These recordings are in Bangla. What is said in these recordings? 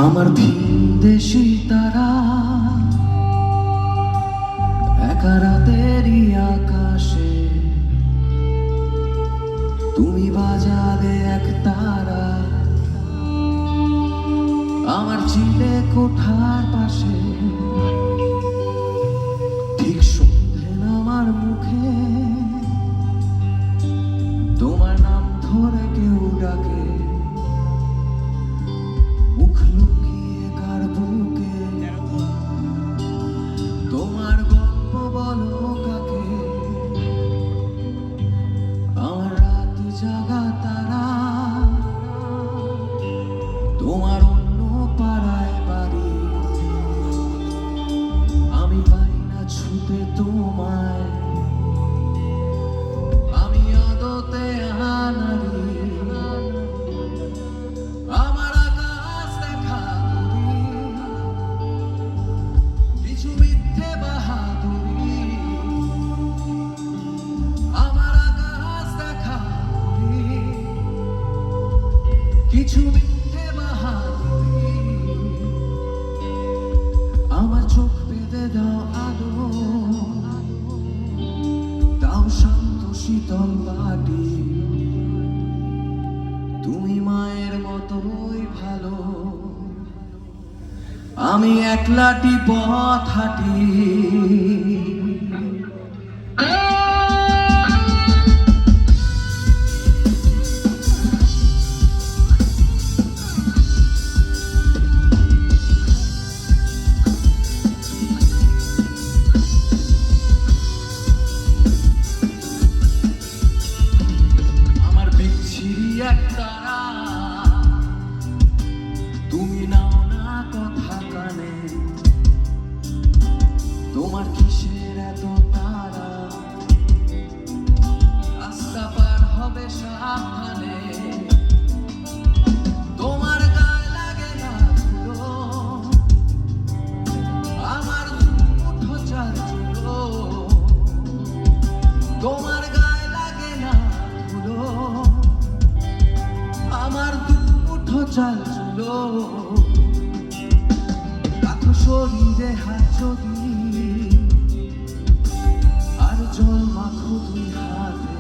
আমার ভিনদেশী তারা একা রাতেরই আকাশে তুমি বাজালে এক তারা আমার চিলে কোঠার পাশে ঠিক সন্ধে নামার মুখে তোমার নাম ধরে কেউ ডাকে মুখ লুকিয়ে কার বুকে তোমার গল্প বলো কাকে আমার রাত জাগা তারা তোমার অন্য পাড়ায় বাড়ি আমি পাই না ছুতে তোমায় আমি আদতে আনারি আমার আকাশ দেখা কিছু মিথ্যে বাহাদুরি আমার আকাশ দেখা কিছু মিথ্যে বাহাদুরি আমার চোখ বেঁধে দাও আলো দাও শান্ত শীতল বাটি তুমি মায়ের মতোই ভালো আমি একলাটি পথ হাঁটি আমার বিচ্ছিরি এক তারা তুমি নাও না কথা কানে তোমার কিসের এত তারা রাস্তা পার হবে সাবধানে তোমার গায়ে লাগে না ধুলো আমার মুঠো চাল চুলো তোমার গায়ে লাগে না ধুলো আমার মুঠো চাল চুলো রাখো শরীরে হাত যদি আর জল মাখো দুই হাতে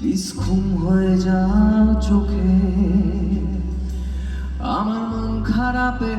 বিস্কুম হয়ে যাও চোখে আমার মন খারাপে